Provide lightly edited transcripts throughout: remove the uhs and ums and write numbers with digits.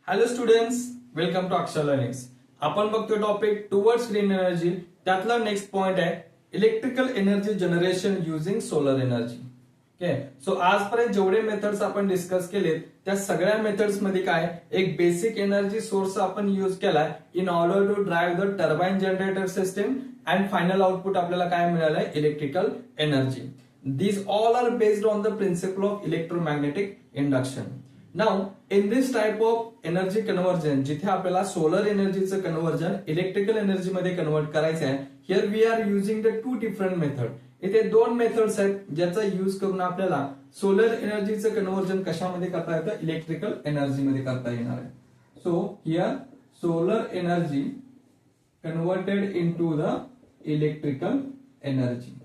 Hello students, welcome to अक्षर learnings. आपण बघतोय टॉपिक टुवर्ड्स ग्रीन एनर्जी. त्यातला नेक्स्ट पॉइंट आहे electrical energy generation using solar energy. Okay, so आजपर्यंत जेवढे मेथड्स आपण डिस्कस केलेत त्या सगळ्या मेथड्स मध्ये काय एक बेसिक एनर्जी सोर्स आपण यूज केलाय in order to drive the turbine generator system and final output आपल्याला काय मिळालंय electrical energy. These all are based on the principle of electromagnetic induction. Now, in this type of energy conversion, जिथे आपल्याला solar एनर्जीचं conversion electrical energy मध्ये convert करायचं आहे, here we are using the two different method. इथे दोन methods आहेत ज्याचा युज करून आपल्याला सोलर एनर्जीचं कन्व्हर्जन कशामध्ये करता येतं, इलेक्ट्रिकल एनर्जी मध्ये करता येणार आहे. So here solar energy converted into the electrical energy.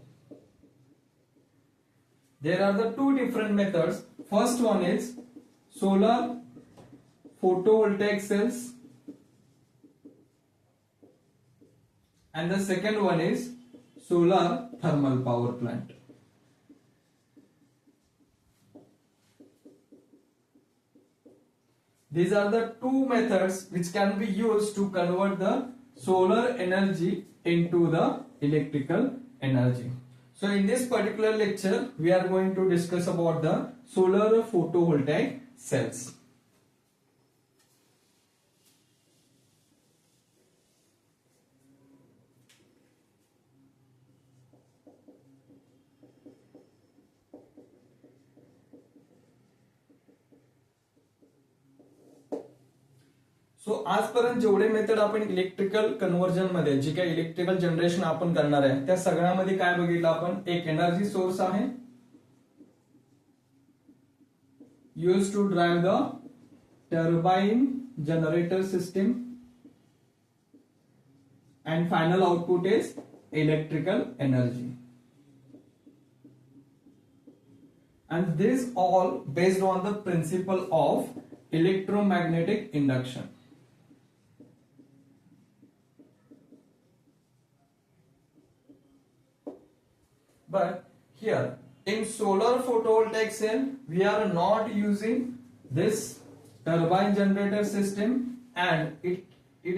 There are the two different methods. First one is solar photovoltaic cells and the second one is solar thermal power plant. These are the two methods which can be used to convert the solar energy into the electrical energy. So in this particular lecture, we are going to discuss about the solar photovoltaic cells. So आजपर्यंत जेवढे method आपण electrical conversion मध्ये जे काही electrical generation आपण करणार आहे त्या सगळ्यामध्ये काय बघितलं आपण, एक एनर्जी सोर्स आहे use to drive the turbine generator system and final output is electrical energy. And this all based on the principle of electromagnetic induction. But here in solar photovoltaic cell we are not using this turbine generator system and it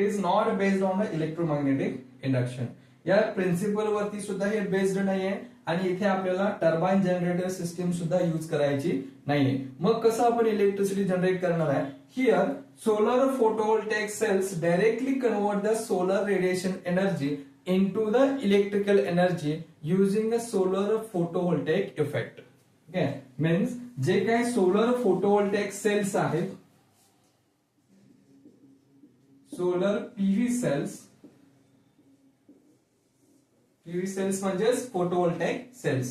is not based on the electromagnetic induction. या principle वरती सुद्धा हे based नाहीये आणि इथे आपल्याला turbine generator system सुद्धा use करायची नाहीये. मग कसं आपण इलेक्ट्रिसिटी जनरेट करणार आहे, here solar photovoltaic cells directly convert the solar radiation energy into the electrical energy using a solar photovoltaic effect. Okay, means जे काही सोलर फोटोवोल्टेक सेल्स आहेत, सोलर पीव्ही सेल्स म्हणजेच photovoltaic cells.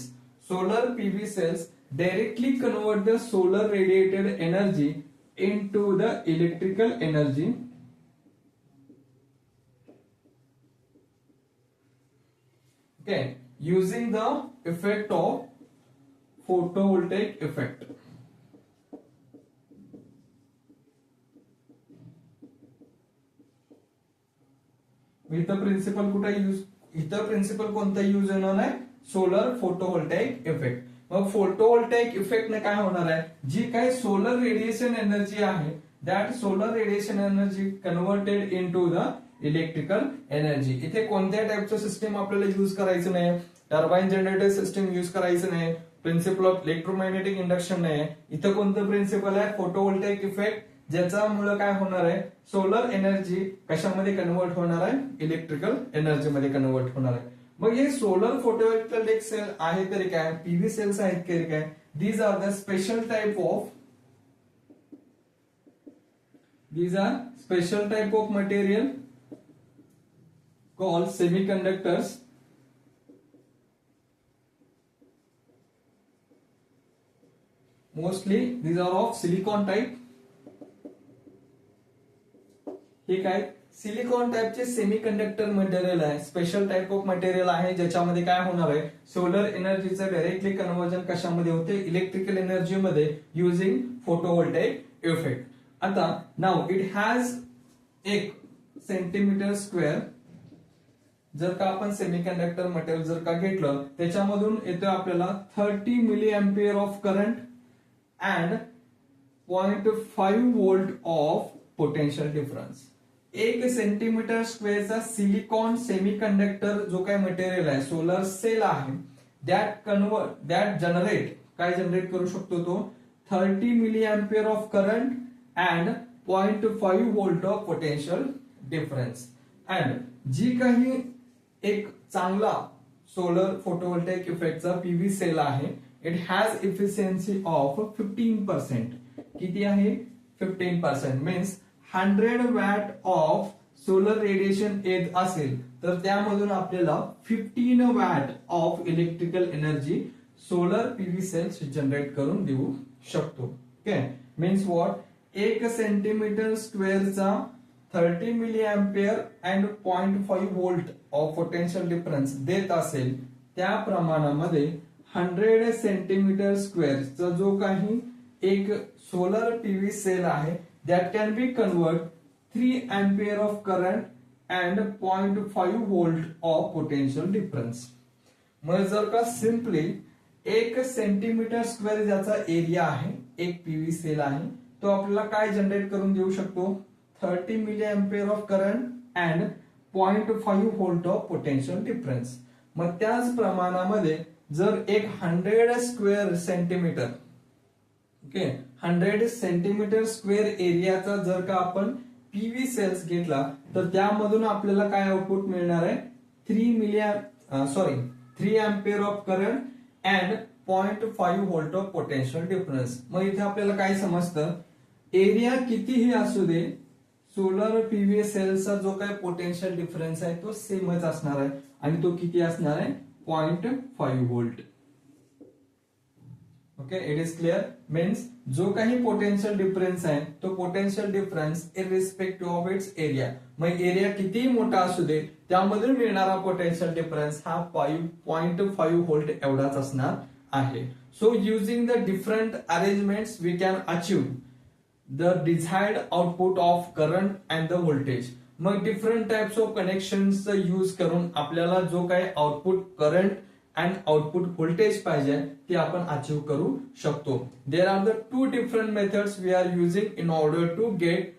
Solar PV cells directly convert the solar radiated energy into the electrical energy. Okay, using the effect of photovoltaic effect. इथं principal कुठे use, इथं principal कोणता use होणार आहे, solar photovoltaic effect. मग photovoltaic effect ने काय होणार आहे, जी काही सोलर रेडिएशन एनर्जी आहे that solar radiation energy converted into the electrical energy. इथे कोणत्या टाइपचं सिस्टम आपल्याला यूज करायचं नाही, टर्बाइन जनरेटर सिस्टम यूज करायचं नाही, प्रिन्सिपल ऑफ इलेक्ट्रोमॅग्नेटिक इंडक्शन नाही. इथं कोणतं प्रिन्सिपल आहे, फोटोवोल्टेक इफेक्ट, ज्याच्यामुळे काय होणार आहे, सोलर एनर्जी कशामध्ये कन्वर्ट होणार आहे, इलेक्ट्रिकल एनर्जी मध्ये कन्वर्ट होणार आहे. मग हे सोलर फोटोवोल्टेक सेल आहे तरी काय, पीव्ही सेल्स आहेत तरी काय, these are the special type of material called semiconductors. Mostly these are of silicon type. हे काय सिलिकॉन टाइपचे सेमीकंडक्टर मटेरियल आहे, स्पेशल टाइप ऑफ मटेरियल आहे ज्याच्यामध्ये काय होणार आहे, सोलर एनर्जीचं डायरेक्टली कन्व्हर्जन कशामध्ये होते, इलेक्ट्रिकल एनर्जी मध्ये युजिंग फोटोवोल्टेक इफेक्ट. आता now it has 1 centimetre square. जर का आपण सेमीकंडक्टर मटेरियल जर का घेतलं त्याच्यामधून येतो आपल्याला 30 milliampere of current and 0.5 volt of potential difference. 1 centimetre स्क्वेअरचा सिलिकॉन सेमीकंडक्टर जो काही मटेरियल आहे, सोलर सेल आहे, दॅट जनरेट करू शकतो तो 30 milliampere of current and 0.5 volt of potential difference. And जी काही एक चांगला सोलर फोटोव्होल्टेक इफेक्टचा पीव्ही सेल आहे, इट हॅज इफिशियन्सी ऑफ 15%. किती आहे? 15%. Means 100 watt of solar radiation येत असेल तर त्यामधून आपल्याला 15 watt of electrical energy solar PV cells generate करून देऊ शकतो. Okay, means what? 1 सेंटीमीटर स्क्वेअरचा 30 milliampere and 0.5 volt of potential difference देत असेल, त्या प्रमाणामध्ये 100 सेंटीमीटर स्क्वेअरचा जो काही एक सोलर पीव्ही सेल आहे, that can be convert 3 ampere of current and 0.5 volt of potential difference. मग जर का सिंपली 1 सेंटीमीटर स्क्वेअर ज्याचा एरिया आहे, एक पीव्ही सेल आहे, तो आपल्याला काय जनरेट करून देऊ शकतो? 30 milliampere of current and 0.5 volt of potential difference. मग त्याच प्रमाणामध्ये जर एक 100 square centimetre, okay, 100 centimetre square एरियाचा जर का आपण पीव्ही सेल्स घेतला तर त्यामधून आपल्याला काय आउटपुट मिळणार आहे? 3 ampere of current and 0.5 volt of potential difference. मग इथे आपल्याला काय समजतं? एरिया कितीही असू दे, सोलर पीव्ही सेलचा जो काही पोटेन्शियल डिफरन्स आहे तो सेमच असणार आहे. आणि तो किती असणार आहे? 0.5 volt. Okay, it is clear. Means जो काही पोटेन्शियल डिफरन्स आहे तो potential difference irrespective of its area. मग एरिया कितीही मोठा असू दे, त्यामधून मिळणारा पोटेन्शियल डिफरन्स हा 0.5 व्होल्ट एवढाच असणार आहे. So using the different arrangements we can achieve the desired output of current and the voltage. मग different types of connections use करून आपल्याला जो काही output current and output voltage पाहिजे ते आपण अचीव करू शकतो. There are the 2 different methods we are using in order to get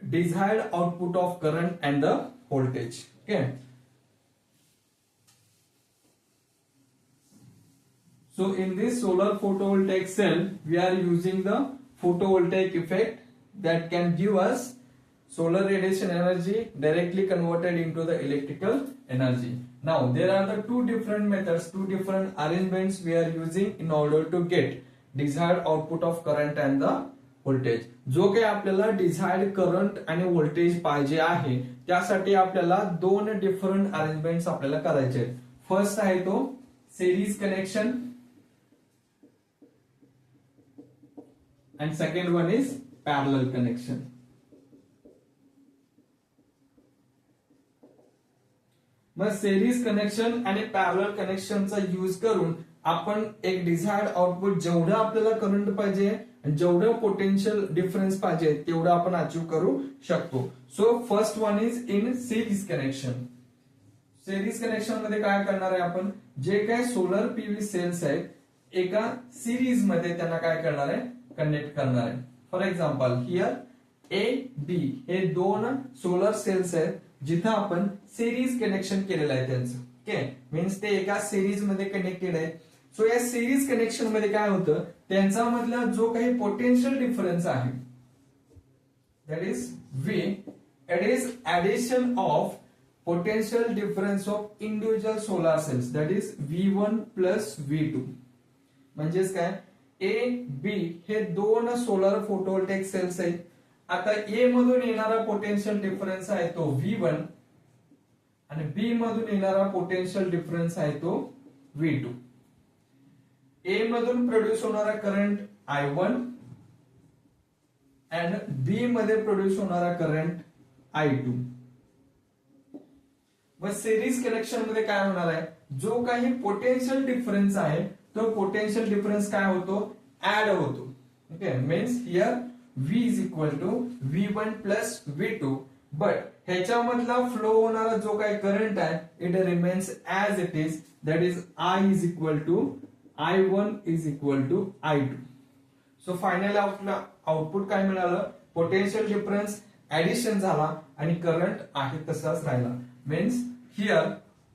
desired output of current and the voltage. Okay, so in this solar photovoltaic cell we are using the photovoltaic effect that can give us solar radiation energy directly converted into the electrical energy. Now there are the 2 different methods, 2 different arrangements we are using in order to get desired output of current and the voltage. जो काही आपल्याला desired current आणि voltage पाहिजे आहे त्यासाठी आपल्याला 2 different arrangements आपल्याला करायचे आहेत. फर्स्ट आहे तो series connection and second one is parallel connection. मग सिरीज कनेक्शन आणि पॅरलल कनेक्शनचा यूज करून आपण एक डिझायर्ड आउटपुट जेवढं आपल्याला करंट पाहिजे आणि जेवढं पोटेन्शियल डिफरन्स पाहिजे तेवढं आपण अचीव करू शकतो. So first one is in series connection. Series connection मध्ये काय करणार आहे आपण? जे काही सोलर पीव्ही सेल्स आहेत एका सिरीज मध्ये त्यांना काय करणार आहे? कनेक्ट करणार आहे. For example here A B हे 2 सोलर सेल्स आहेत जिथं आपण सिरीज कनेक्शन केलेलं आहे त्यांचं. ओके, मीन्स ते एका सिरीज मध्ये कनेक्टेड आहे. सो या सिरीज कनेक्शन मध्ये काय होतं? त्यांचा मधला जो काही पोटेन्शियल डिफरन्स आहे that is V, it is addition of potential difference of individual solar cells that is V1 plus V2. म्हणजेच काय? ए बी हे 2 सोलर फोटोव्होल्टेक सेल्स आहेत. आता ए मधून येणारा पोटेन्शियल डिफरन्स आहे तो V1 आणि बी मधून येणारा पोटेन्शियल डिफरन्स आहे तो V2. ए मधून प्रोड्यूस होणारा करंट I1 आणि बी मध्ये प्रोड्यूस होणारा करंट I2. मग सिरीज कनेक्शन मध्ये काय होणार आहे? जो काही पोटेन्शियल डिफरन्स आहे तो पोटेन्शियल डिफरन्स काय होतो? ऍड होतो. Okay, means here V is equal to V1 plus V2, but ह्याच्यामधला फ्लो होणारा जो काही करंट आहे it remains as it is, that is I is equal to I1 is equal to I2. So final आपला output काय मिळालं? Potential difference addition झाला आणि करंट आहे तसाच राहिला. मीन्स हिअर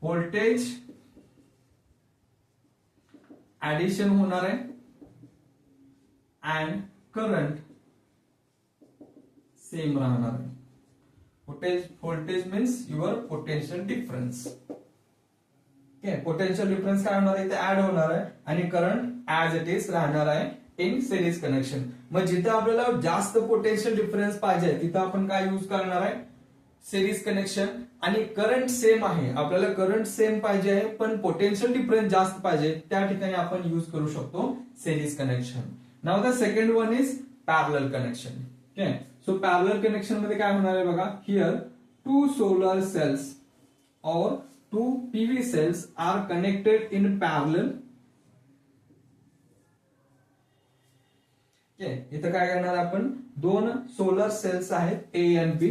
व्होल्टेज ऍडिशन होणार आहे अँड करंट सेम राहणार आहे. Voltage means your potential difference. Okay, potential difference काय होणार आहे, ते ऍड होणार आहे आणि करंट ऍज इट इज राहणार आहे इन सिरीज कनेक्शन. मग जिथे आपल्याला जास्त पोटेन्शियल डिफरन्स पाहिजे तिथं आपण काय यूज करणार आहे, सिरीज कनेक्शन. आणि करंट सेम आहे, आपल्याला करंट सेम पाहिजे आहे पण पोटेन्शियल डिफरन्स जास्त पाहिजे, त्या ठिकाणी आपण यूज करू शकतो series connection. Now the second one is parallel connection. Okay, so parallel connection मध्ये काय होणार आहे बघा, हिअर टू सोलर सेल्स और two PV cells are connected in parallel. Okay, इथं काय करणार आपण, दोन सोलर सेल्स आहेत A आणि B.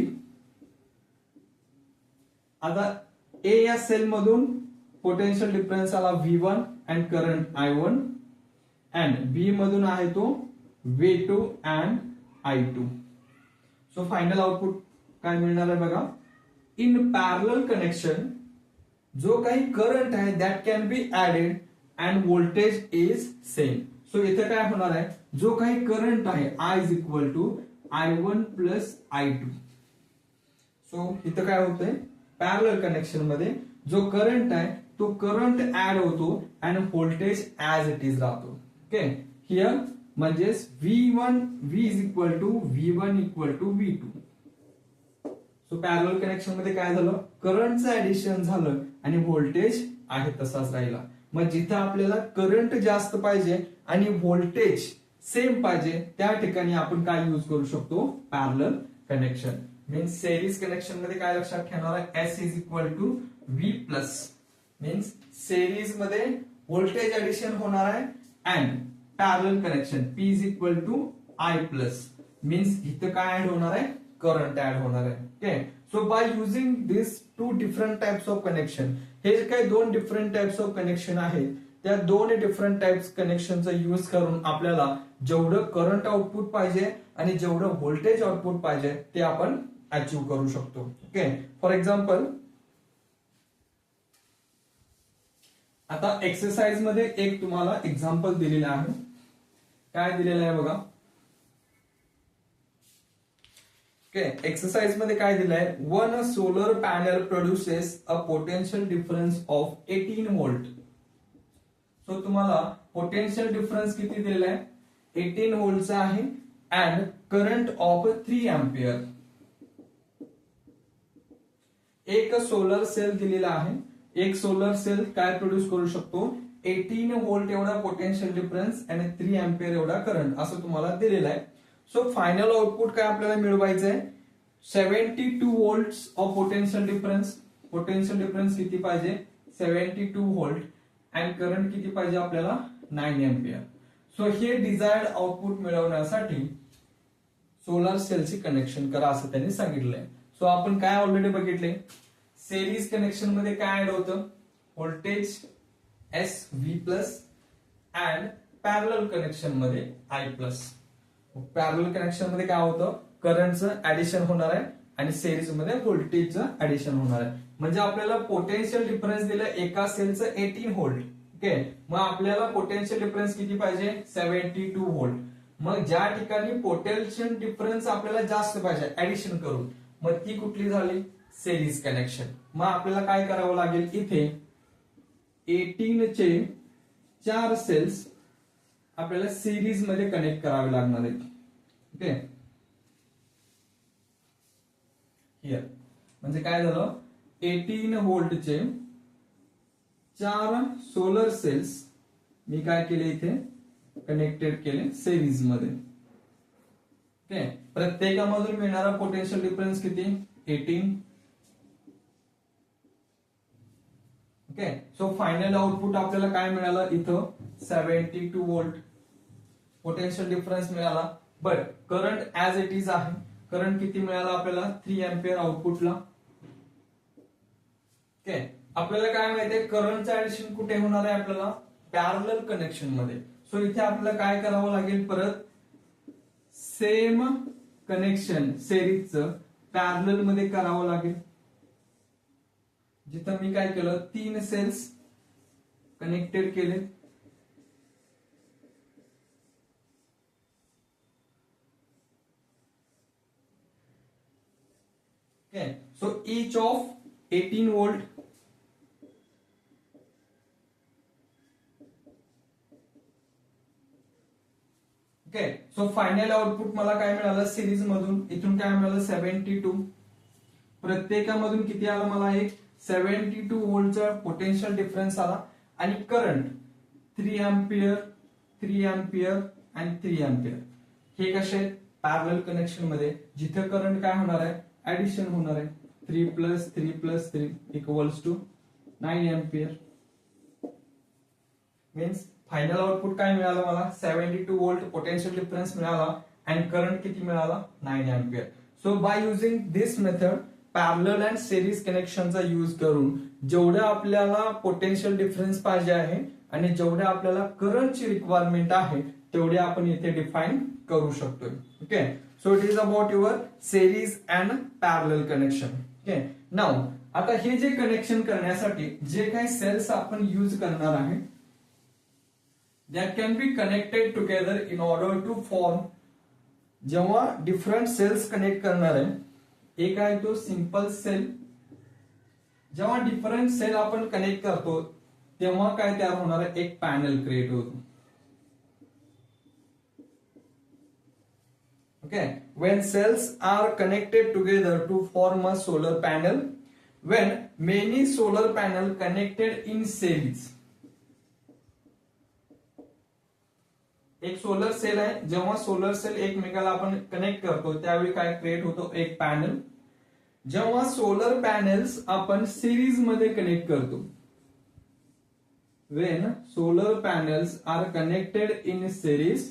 आता A या सेल मधून पोटेन्शियल डिफरन्स आला V1 and current I1 and B मधून आहे तो V2 and I2. So final output काय मिळणार आहे बघा, इन पॅरलल कनेक्शन जो काही करंट आहे that can be added and voltage is same. So इथे काय होणार आहे, जो काही करंट आहे I is equal to I1 plus I2. So इथं काय होतंय, पॅरलल कनेक्शन मध्ये जो करंट आहे तो करंट ऍड होतो and voltage as it is राहतो. ओके, हिअर म्हणजेच V is equal to V1 equal to V2. So parallel connection मध्ये काय झालं, करंटचं ऍडिशन झालं आणि व्होल्टेज आहे तसाच राहिला. मग जिथं आपल्याला करंट जास्त पाहिजे आणि व्होल्टेज सेम पाहिजे त्या ठिकाणी आपण काय यूज करू शकतो, parallel connection. Means series connection मध्ये काय लक्षात ठेवणार आहे, S is equal to V plus. Means series मध्ये व्होल्टेज ऍडिशन होणार आहे and parallel connection P is equal to I plus. Means इथं काय ऍड होणार आहे, करंट ऍड होणार आहे. Okay, so by using this two different types of connection, हे जे काही दोन डिफरंट टाइप्स ऑफ कनेक्शन आहेत त्या दोन डिफरंट टाइप्स कनेक्शनचा यूज करून आपल्याला जेवढं करंट आउटपुट पाहिजे आणि जेवढं व्होल्टेज आउटपुट पाहिजे ते आपण अचीव्ह करू शकतो. ओके, फॉर एक्झाम्पल आता एक्सरसाइज मध्ये एक तुम्हाला एक्झाम्पल दिलेलं आहे. काय दिलेलं आहे बघा, एक्सरसाइज मध्ये काय दिलंय, one solar panel produces a potential difference of 18 volt. So तुम्हाला पोटेन्शियल डिफरन्स किती दिलेला आहे, 18 व्होल्टचा आहे अँड करंट ऑफ 3 एम्पियर. एक सोलर सेल दिलेला आहे, एक सोलर सेल काय प्रोड्यूस करू शकतो, 18 व्होल्ट एवढा पोटेन्शियल डिफरन्स आणि 3 एम्पियर एवढा करंट असं तुम्हाला दिलेलं आहे. सो फायनल आउटपुट काय आपल्याला मिळवायचं आहे, 72 volt of potential difference. Potential difference किती पाहिजे, 72 व्होल्ट अँड करंट किती पाहिजे आपल्याला, 9 एम्पियर. सो हे डिझायर्ड आउटपुट मिळवण्यासाठी सोलर सेलची कनेक्शन करा असं त्यांनी सांगितलंय. सो आपण काय ऑलरेडी बघितले, सिरीज कनेक्शन मध्ये काय ऍड होतं, voltage SV plus and parallel connection मध्ये I प्लस. पॅरलल कनेक्शन मध्ये काय होतं, करंटचं ऍडिशन होणार आहे आणि सिरीज मध्ये व्होल्टेजचं ऍडिशन होणार आहे. म्हणजे आपल्याला पोटेन्शियल डिफरन्स दिलं एका सेलचं 18 व्होल्ट. ओके, मग आपल्याला पोटेन्शियल डिफरन्स किती पाहिजे, 72 व्होल्ट. मग ज्या ठिकाणी पोटेन्शियल डिफरन्स आपल्याला जास्त पाहिजे ऍडिशन करून, मग ती कुठली झाली, सिरीज कनेक्शन. मग आपल्याला काय करावं लागेल, इथे 18 चे 4 सेल्स आपल्याला सिरीज मध्ये कनेक्ट करावे लागणार आहेत. ओके, हिअर म्हणजे काय झालं, 18 व्होल्टचे 4 सोलर सेल्स मी काय केले, इथे कनेक्टेड केले सिरीज मध्ये. ओके, प्रत्येकामधून मिळणारा पोटेन्शियल डिफरन्स किती, 18. ओके, सो फायनल आउटपुट आपल्याला काय मिळालं, इथं 72 व्होल्ट पोटेन्शियल डिफरन्स मिळाला. But current as it is आहे, करंट किती मिळाला आपल्याला, 3 एम्पियर आउटपुटला. ओके, आपल्याला काय माहितीये, करंटचं ऍडिशन कुठे होणार आहे आपल्याला, पॅरलल कनेक्शन मध्ये. सो इथे आपल्याला काय करावं लागेल, परत सेम कनेक्शन सिरीजचं पॅरलल मध्ये करावं लागेल. जिथं मी काय केलं, 3 सेल्स कनेक्टेड केले. Okay, so each of 18 volt. Okay, so final output मला काय मिळालं सिरीज मधून, इथून काय मिळालं 72. प्रत्येकामधून किती आलं मला, एक 72 व्होल्टचा पोटेन्शियल डिफरन्स आला. आणि करंट 3 अँपियर 3 अँपियर आणि 3 अँपियर. हे कसे पॅरलल कनेक्शन मध्ये, जिथे करंट काय होणार आहे, ऍडिशन होणार आहे. 3 + 3 + 3 = 9 अँपियर. मीन्स फायनल आउटपुट काय मिळालं मला, 72 व्होल्ट पोटेन्शियल डिफरन्स मिळाला अँड करंट किती मिळाला, 9 ampere. So by using this method, parallel and series कनेक्शनचा यूज करून जेवढं आपल्याला पोटेन्शियल डिफरन्स पाहिजे आहे आणि जेवढे आपल्याला करंटची रिक्वायरमेंट आहे तेवढे आपण इथे डिफाईन करू शकतोय. Okay, so it is about your series and parallel connection. Okay, now आता हे जे कनेक्शन करण्यासाठी जे काही सेल्स आपण यूज करणार आहे, that can be connected together in order to form. जेव्हा डिफरंट सेल्स कनेक्ट करणार आहे, एक आहे तो सिंपल सेल. जेव्हा डिफरंट सेल आपण कनेक्ट करतो तेव्हा काय तयार होणार आहे, एक पॅनल क्रिएट होतो. Okay, when cells are connected together to form a solar panel, when many solar panel connected in series. एक सोलर सेल आहे, जेव्हा सोलर सेल एकमेकाला आपण कनेक्ट करतो त्यावेळी काय क्रिएट होतो, एक पॅनल. जेव्हा सोलर पॅनल्स आपण सिरीज मध्ये कनेक्ट करतो, when solar panels are connected in series,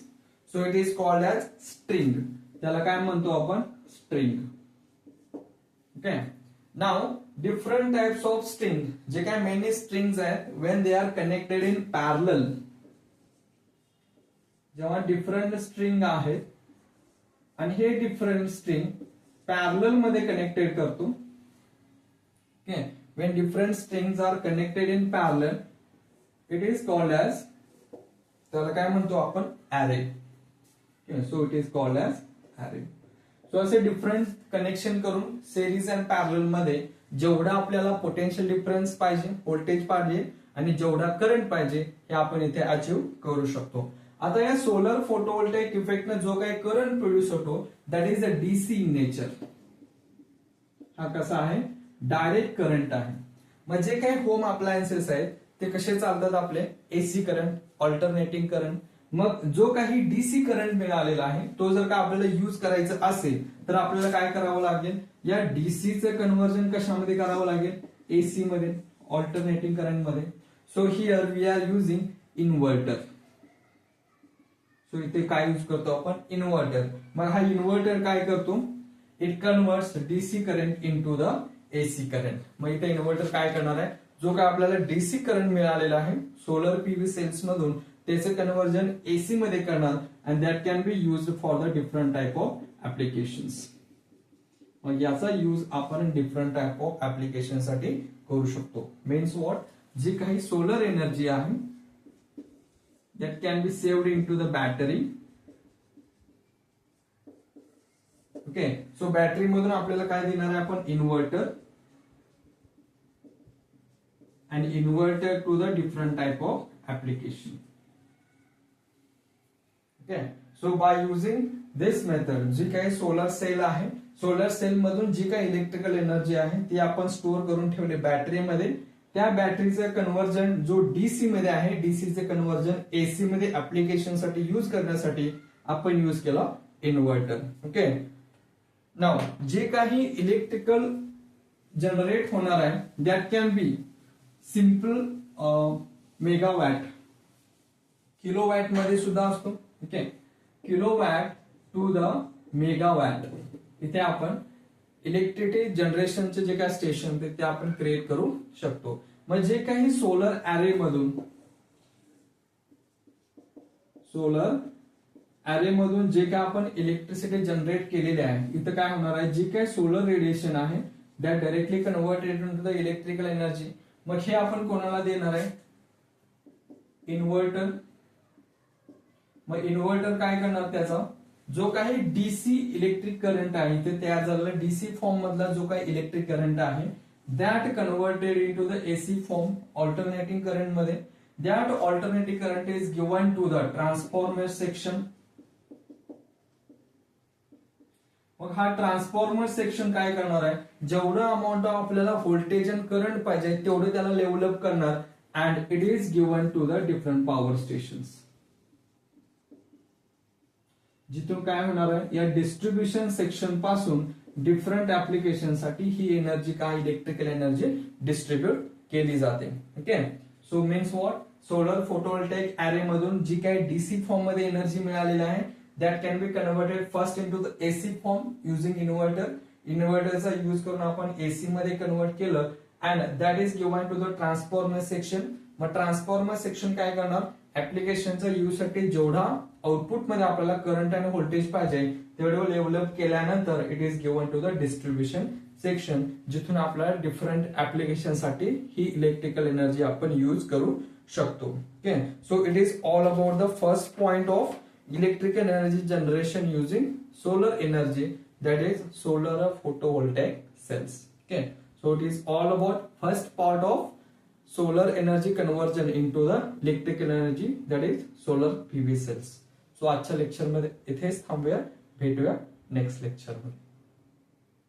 so it is called as string. त्याला काय म्हणतो आपण, string. Okay, now different types of string, जे काय मेनी स्ट्रिंग्स आहेत, when they are connected in parallel. जेव्हा डिफरंट स्ट्रिंग आहेत आणि हे डिफरंट स्ट्रिंग पॅरलल मध्ये कनेक्टेड करतो. Okay, when different strings are connected in parallel, it is called as, त्याला काय म्हणतो आपण, array. Okay, so it is called as array. So असे डिफरंट कनेक्शन करून सिरीज अँड पॅरलल मध्ये जेवढा आपल्याला पोटेन्शियल डिफरन्स पाहिजे, व्होल्टेज पाहिजे आणि जेवढा करंट पाहिजे हे आपण इथे अचीव करू शकतो. आता या सोलर फोटोव्होल्टेइक इफेक्ट न जो काही करंट प्रोड्यूस होतो, that is a DC in nature. हा कसा आहे, डायरेक्ट करंट आहे. मग जे काही होम अप्लायन्सेस आहेत ते कसे चालतात आपले, एसी करंट, ऑल्टरनेटिंग करंट. मग जो काही डीसी करंट मिळालेला आहे तो जर का आपल्याला यूज करायचं असेल तर आपल्याला काय करावं लागेल, या डीसीचं कन्व्हर्जन कशामध्ये करावं लागेल, एसी मध्ये, ऑल्टरनेटिंग करंट मध्ये. So here we are using inverter. So इथे काय यूज करतो आपण, इन्व्हर्टर. मग हा इन्व्हर्टर काय करतो, it converts DC current into the AC current. मग इथे इन्व्हर्टर काय करणार आहे, जो काय आपल्याला डीसी करंट मिळालेला आहे सोलर पीव्ही सेल्स मधून त्याचे कन्वर्जन एसी मध्ये करणार and that can be used for the different type of applications. मग याचा यूज आपण डिफरंट टाइप ऑफ ऍप्लिकेशन साठी करू शकतो. मीन्स व्हॉट, जी काही सोलर एनर्जी आहे that can be saved into the battery. Okay, so battery मधून आपल्याला काय देणार आहे आपण, inverter. And inverter to the different type of application. Okay, so by using this method, जी काही सोलर सेल आहे, सोलर सेल मधून जी काही इलेक्ट्रिकल एनर्जी आहे ती आपण स्टोअर करून ठेवली बॅटरीमध्ये. त्या बॅटरीचं कन्व्हर्जन जो डीसी मध्ये आहे, डीसीचे कन्व्हर्जन एसी मध्ये ऍप्लिकेशन साठी यूज करण्यासाठी आपण यूज केला इन्व्हर्टर. ओके, नाउ जे काही इलेक्ट्रिकल जनरेट होणार आहे that can be simple megawatt, kilowatt मध्ये सुद्धा असतो. Okay, kilowatt to the megawatt. इथे आपण इलेक्ट्रिसिटी जनरेशनचे जे काही स्टेशन ते आपण क्रिएट करू शकतो. मग जे काही सोलर अॅरे मधून, सोलर अरे मधून जे काय आपण इलेक्ट्रिसिटी जनरेट केलेली आहे, इथं काय होणार आहे, जी काय सोलर रेडिएशन आहे that directly converted into the electrical energy. मग हे आपण कोणाला देणार आहे, इन्व्हर्टर. मग इन्व्हर्टर काय करणार, त्याचा जो काही डीसी इलेक्ट्रिक करंट आहे ते तयार झालेला डीसी फॉर्म मधला जो काही इलेक्ट्रिक करंट आहे that converted into the AC form alternating current मध्ये. That alternating current is given to the transformer section. मग हा ट्रान्सफॉर्मर सेक्शन काय करणार आहे, जेवढं अमाऊंट ऑफ आपल्याला व्होल्टेज अँड करंट पाहिजे तेवढं त्याला डेव्हलप करणार and it is given to the different power stations. जिथून काय होणार आहे, या डिस्ट्रीब्युशन सेक्शन पासून डिफरंट ऍप्लिकेशन साठी ही एनर्जी काय इलेक्ट्रिकल एनर्जी डिस्ट्रीब्यूट केली जाते. Okay, so means what, solar photovoltaic array मधून जी काही डीसी फॉर्म मध्ये एनर्जी मिळालेली आहे that can be converted first into the AC form using inverter. इन्व्हर्टरचा युज करून आपण एसी मध्ये कन्वर्ट केलं and that is given to the transformer section. मग ट्रान्सफॉर्मर सेक्शन काय करणार, ऍप्लिकेशनच्या यूज साठी जेवढा आउटपुट मध्ये आपल्याला करंट आणि व्होल्टेज पाहिजे तेवढं डेव्हलप केल्यानंतर it is given to the distribution section, जिथून आपल्याला डिफरंट ऍप्लिकेशन साठी ही इलेक्ट्रिकल एनर्जी आपण यूज करू शकतो. Okay, so it is all about the first point of electrical energy generation using solar energy, that is solar photovoltaic cells. Okay, so it is all about first part of solar energy conversion into the electrical energy, that is solar PV cells. So आजच्या lecture मध्ये इथेच थांबूया, भेटूया next lecture मध्ये.